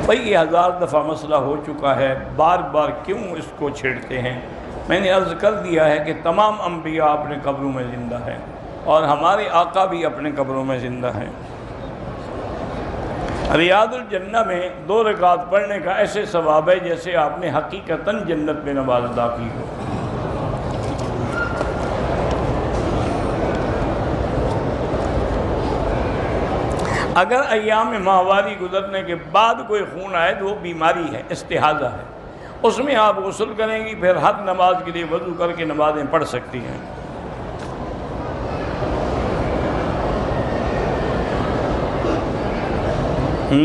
بھئی 1000 دفعہ مسئلہ ہو چکا ہے، بار بار کیوں اس کو چھیڑتے ہیں؟ میں نے عرض کر دیا ہے کہ تمام انبیاء اپنے قبروں میں زندہ ہیں اور ہمارے آقا بھی اپنے قبروں میں زندہ ہیں۔ ریاض الجنہ میں 2 رکعت پڑھنے کا ایسے ثواب ہے جیسے آپ نے حقیقتاً جنت میں نماز ادا کی ہو۔ اگر ایام ماہواری گزرنے کے بعد کوئی خون آئے تو وہ بیماری ہے، استحاضہ ہے، اس میں آپ غسل کریں گی، پھر ہر نماز کے لیے وضو کر کے نمازیں پڑھ سکتی ہیں۔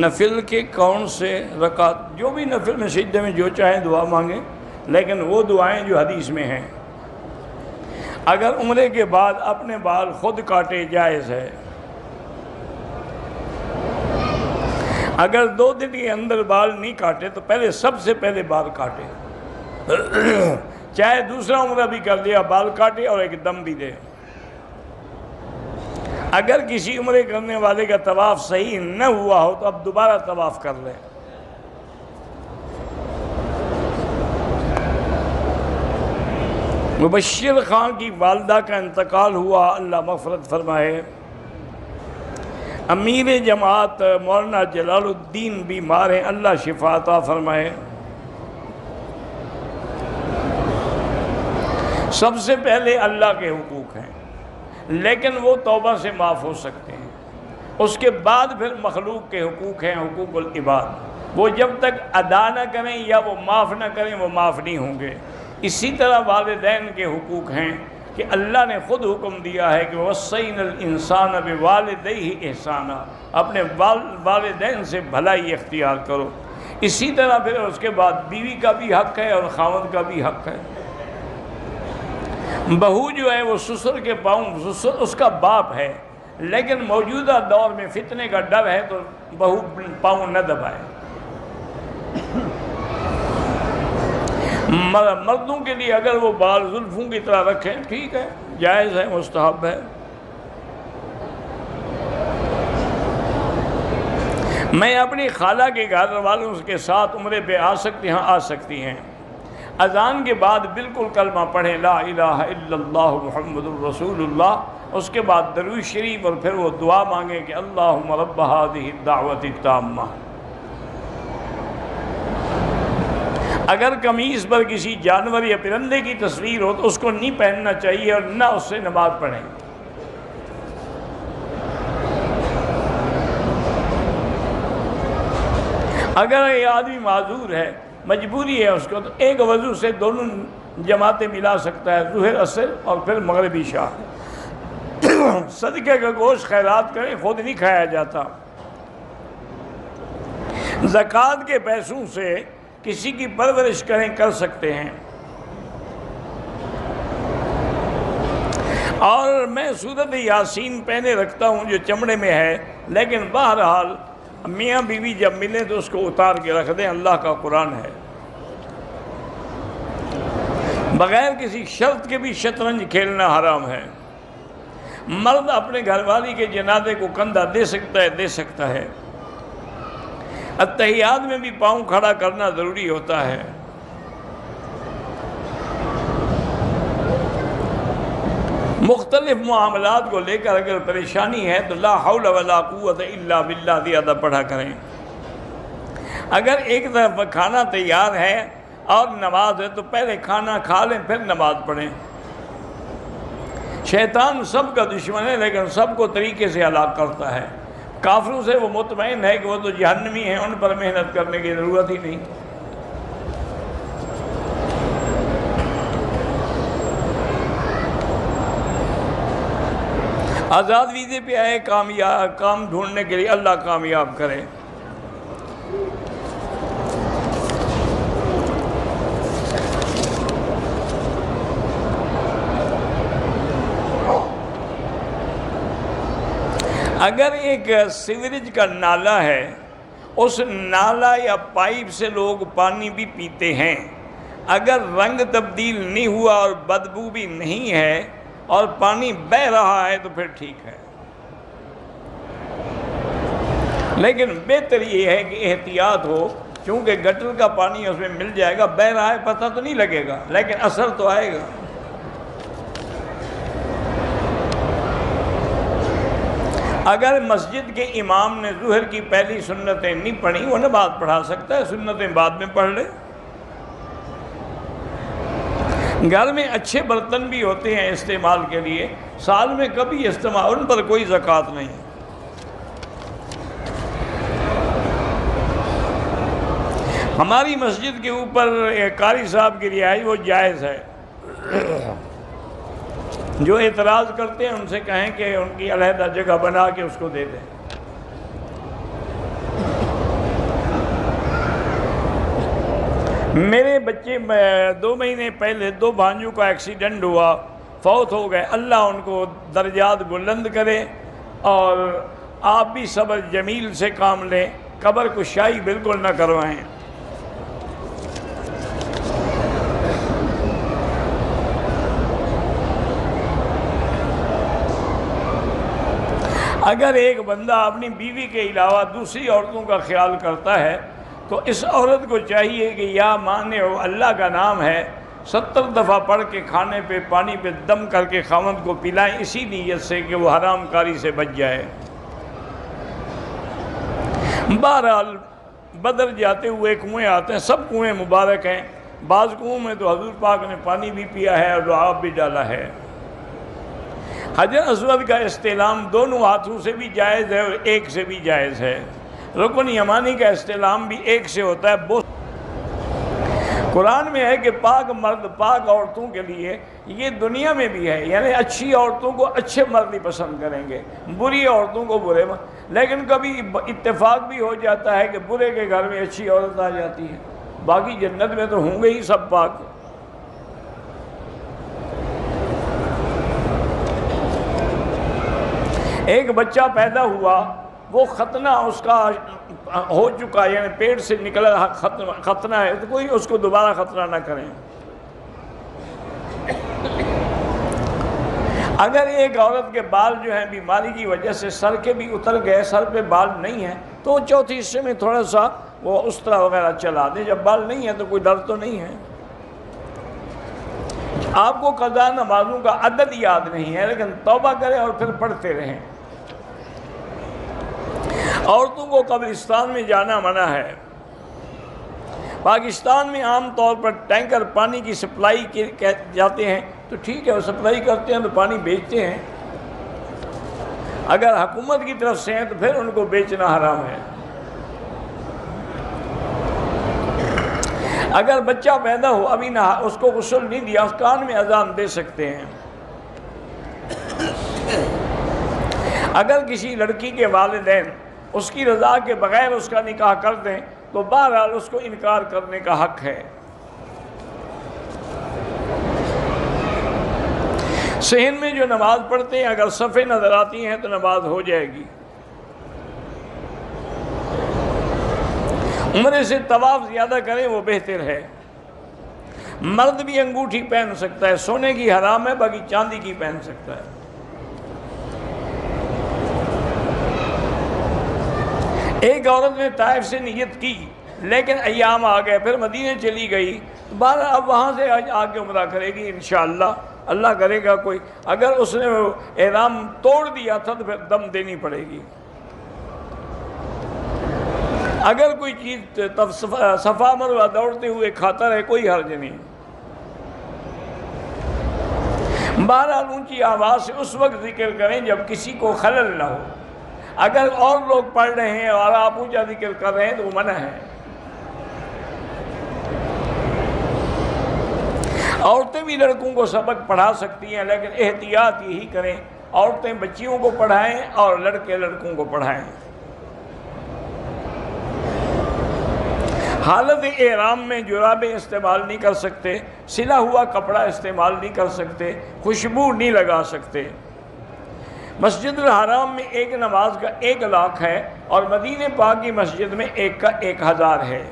نفل کے کون سے رکعت؟ جو بھی نفل میں سجدے میں جو چاہیں دعا مانگیں، لیکن وہ دعائیں جو حدیث میں ہیں۔ اگر عمرے کے بعد اپنے بال خود کاٹے جائز ہے، اگر 2 دن کے اندر بال نہیں کاٹے تو سب سے پہلے بال کاٹے، چاہے دوسرا عمرہ بھی کر دیا، بال کاٹے اور ایک دم بھی دے۔ اگر کسی عمرے کرنے والے کا طواف صحیح نہ ہوا ہو تو اب دوبارہ طواف کر لیں۔ مبشر خان کی والدہ کا انتقال ہوا، اللہ مغفرت فرمائے۔ امیر جماعت مولانا جلال الدین بیمار ہیں، اللہ شفا عطا فرمائے۔ سب سے پہلے اللہ کے حقوق ہیں، لیکن وہ توبہ سے معاف ہو سکتے ہیں۔ اس کے بعد پھر مخلوق کے حقوق ہیں، حقوق العباد، وہ جب تک ادا نہ کریں یا وہ معاف نہ کریں وہ معاف نہیں ہوں گے۔ اسی طرح والدین کے حقوق ہیں کہ اللہ نے خود حکم دیا ہے کہ وَوَصَّيْنَا الْإِنسَانَ بِوَالِدَيْهِ إِحْسَانًا، اپنے والدین سے بھلائی اختیار کرو۔ اسی طرح پھر اس کے بعد بیوی کا بھی حق ہے اور خاوند کا بھی حق ہے۔ بہو جو ہے وہ سسر کے پاؤں، سسر اس کا باپ ہے، لیکن موجودہ دور میں فتنے کا ڈر ہے تو بہو پاؤں نہ دبائے۔ مردوں کے لیے اگر وہ بال زلفوں کی طرح رکھیں ٹھیک ہے، جائز ہے، مستحب ہے۔ میں اپنی خالہ کے گھر والوں کے ساتھ عمرے پہ آ سکتی ہیں۔ اذان کے بعد بالکل کلمہ پڑھیں، لا الہ الا اللہ محمد الرسول اللہ، اس کے بعد درود شریف، اور پھر وہ دعا مانگیں کہ اللہم رب ہذہ الدعوۃ التامہ۔ اگر قمیص پر کسی جانور یا پرندے کی تصویر ہو تو اس کو نہیں پہننا چاہیے اور نہ اس سے نماز پڑھیں۔ اگر یہ آدمی معذور ہے، مجبوری ہے اس کو، تو ایک وضو سے دونوں جماعتیں ملا سکتا ہے، ظہر عصر اور پھر مغرب عشاء۔ صدقے کا گوشت خیرات کریں، خود نہیں کھایا جاتا۔ زکوٰۃ کے پیسوں سے کسی کی پرورش کریں، کر سکتے ہیں۔ اور میں سورۃ یاسین پہنے رکھتا ہوں جو چمڑے میں ہے، لیکن بہرحال میاں بیوی جب ملیں تو اس کو اتار کے رکھ دیں، اللہ کا قرآن ہے۔ بغیر کسی شرط کے بھی شطرنج کھیلنا حرام ہے۔ مرد اپنے گھر والی کے جنازے کو کندھا دے سکتا ہے۔ اتحیات میں بھی پاؤں کھڑا کرنا ضروری ہوتا ہے۔ مختلف معاملات کو لے کر اگر پریشانی ہے تو لا حول ولا قوت الا باللہ زیادہ پڑھا کریں۔ اگر ایک طرف کھانا تیار ہے اور نماز ہے تو پہلے کھانا کھا لیں پھر نماز پڑھیں۔ شیطان سب کا دشمن ہے، لیکن سب کو طریقے سے ہلاک کرتا ہے۔ کافروں سے وہ مطمئن ہے کہ وہ تو جہنمی ہیں، ان پر محنت کرنے کی ضرورت ہی نہیں۔ آزاد ویزے پہ آئے، کام ڈھونڈنے کے لیے، اللہ کامیاب کرے۔ اگر ایک سیوریج کا نالہ ہے، اس نالہ یا پائپ سے لوگ پانی بھی پیتے ہیں، اگر رنگ تبدیل نہیں ہوا اور بدبو بھی نہیں ہے اور پانی بہہ رہا ہے تو پھر ٹھیک ہے۔ لیکن بہتر یہ ہے کہ احتیاط ہو، چونکہ گٹر کا پانی اس میں مل جائے گا، بہ رہا ہے پتہ تو نہیں لگے گا لیکن اثر تو آئے گا۔ اگر مسجد کے امام نے ظہر کی پہلی سنتیں نہیں پڑھی، وہ نماز پڑھا سکتا ہے، سنتیں بعد میں پڑھ لے۔ گھر میں اچھے برتن بھی ہوتے ہیں استعمال کے لیے، سال میں کبھی استعمال، ان پر کوئی زکوٰۃ نہیں۔ ہماری مسجد کے اوپر قاری صاحب کی رہائش وہ جائز ہے، جو اعتراض کرتے ہیں ان سے کہیں کہ ان کی علیحدہ جگہ بنا کے اس کو دے دیں۔ میرے بچے 2 مہینے پہلے 2 بھانجوں کا ایکسیڈنٹ ہوا، فوت ہو گئے، اللہ ان کو درجات بلند کرے، اور آپ بھی صبر جمیل سے کام لیں، قبر کو شاہی بالکل نہ کروائیں۔ اگر ایک بندہ اپنی بیوی کے علاوہ دوسری عورتوں کا خیال کرتا ہے تو اس عورت کو چاہیے کہ یا مانے ہو اللہ کا نام ہے 70 دفعہ پڑھ کے کھانے پہ پانی پہ دم کر کے خاوند کو پلائیں، اسی نیت سے کہ وہ حرام کاری سے بچ جائے۔ بہرحال بدر جاتے ہوئے کنویں آتے ہیں، سب کنویں مبارک ہیں، بعض کنویں میں تو حضور پاک نے پانی بھی پیا ہے اور لعاب بھی ڈالا ہے۔ حجر اسود کا استعلام دونوں ہاتھوں سے بھی جائز ہے اور ایک سے بھی جائز ہے۔ رکن یمانی کا استعلام بھی ایک سے ہوتا ہے۔ قرآن میں ہے کہ پاک مرد پاک عورتوں کے لیے، یہ دنیا میں بھی ہے، یعنی اچھی عورتوں کو اچھے مرد ہی پسند کریں گے، بری عورتوں کو برے لیکن کبھی اتفاق بھی ہو جاتا ہے کہ برے کے گھر میں اچھی عورت آ جاتی ہے، باقی جنت میں تو ہوں گے ہی سب پاک۔ ایک بچہ پیدا ہوا، وہ ختنہ اس کا ہو چکا، یعنی پیٹ سے نکلا ختنہ ہے، تو کوئی اس کو دوبارہ ختنہ نہ کریں۔ اگر ایک عورت کے بال جو ہیں بیماری کی وجہ سے سر کے بھی اتر گئے، سر پہ بال نہیں ہیں، تو چوتھے حصے میں تھوڑا سا وہ استرا وغیرہ چلا دیں، جب بال نہیں ہیں تو کوئی ڈر تو نہیں ہے۔ آپ کو قضا نمازوں کا عدد یاد نہیں ہے، لیکن توبہ کریں اور پھر پڑھتے رہیں۔ عورتوں کو قبرستان میں جانا منع ہے۔ پاکستان میں عام طور پر ٹینکر پانی کی سپلائی کے جاتے ہیں، تو ٹھیک ہے وہ سپلائی کرتے ہیں تو پانی بیچتے ہیں، اگر حکومت کی طرف سے ہیں تو پھر ان کو بیچنا حرام ہے۔ اگر بچہ پیدا ہو ابھی نہ اس کو غسل نہیں دیا، اس کان میں اذان دے سکتے ہیں۔ اگر کسی لڑکی کے والدین اس کی رضا کے بغیر اس کا نکاح کر دیں تو بہرحال اس کو انکار کرنے کا حق ہے۔ صحن میں جو نماز پڑھتے ہیں اگر صفیں نظر آتی ہیں تو نماز ہو جائے گی۔ عمرے سے طواف زیادہ کریں وہ بہتر ہے۔ مرد بھی انگوٹھی پہن سکتا ہے، سونے کی حرام ہے، باقی چاندی کی پہن سکتا ہے۔ ایک عورت نے طائف سے نیت کی لیکن ایام آ گئے، پھر مدینے چلی گئی، بہرحال اب وہاں سے آ کے عمرہ کرے گی انشاءاللہ، اللہ کرے گا کوئی۔ اگر اس نے احرام توڑ دیا تھا تو پھر دم دینی پڑے گی۔ اگر کوئی چیز صفا مروہ دوڑتے ہوئے کھاتا رہے کوئی حرج نہیں۔ بہرحال اونچی آواز سے اس وقت ذکر کریں جب کسی کو خلل نہ ہو۔ اگر اور لوگ پڑھ رہے ہیں اور آپ اونچا ذکر کر رہے ہیں تو وہ منع ہے۔ عورتیں بھی لڑکوں کو سبق پڑھا سکتی ہیں، لیکن احتیاط یہی کریں، عورتیں بچیوں کو پڑھائیں اور لڑکے لڑکوں کو پڑھائیں۔ حالت احرام میں جرابیں استعمال نہیں کر سکتے، سلا ہوا کپڑا استعمال نہیں کر سکتے، خوشبو نہیں لگا سکتے۔ مسجد الحرام میں ایک نماز کا 1 لاکھ ہے اور مدینہ پاک کی مسجد میں ایک کا 1000 ہے۔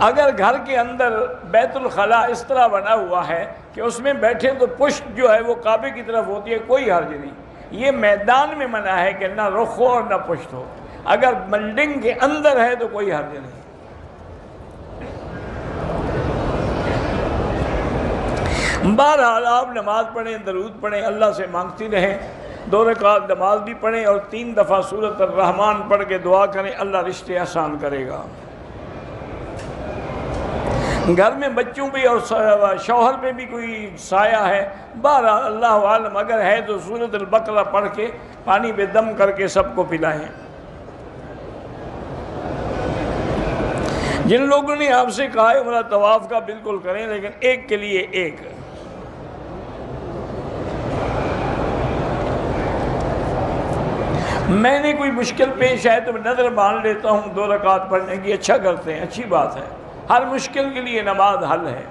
اگر گھر کے اندر بیت الخلاء اس طرح بنا ہوا ہے کہ اس میں بیٹھے تو پشت جو ہے وہ کعبے کی طرف ہوتی ہے، کوئی حرج نہیں. یہ میدان میں منع ہے کہ نہ رخ ہو اور نہ پشت ہو. اگر بلڈنگ کے اندر ہے تو کوئی حرج نہیں. بہرحال آپ نماز پڑھیں، درود پڑھیں، اللہ سے مانگتی رہیں. 2 رکعت نماز بھی پڑھیں اور 3 دفعہ سورۃ الرحمن پڑھ کے دعا کریں، اللہ رشتے آسان کرے گا. گھر میں بچوں پہ اور شوہر پہ بھی کوئی سایہ ہے، بہرحال اللہ عالم، اگر ہے تو سورۃ البقرہ پڑھ کے پانی پہ دم کر کے سب کو پلائیں. جن لوگوں نے آپ سے کہا ہے عمرہ طواف کا بالکل کریں، لیکن ایک کے لیے ایک. میں نے کوئی مشکل پیش آئے تو میں نظر مان لیتا ہوں 2 رکعت پڑھنے کی. اچھا کرتے ہیں، اچھی بات ہے. ہر مشکل کے لیے نماز حل ہے.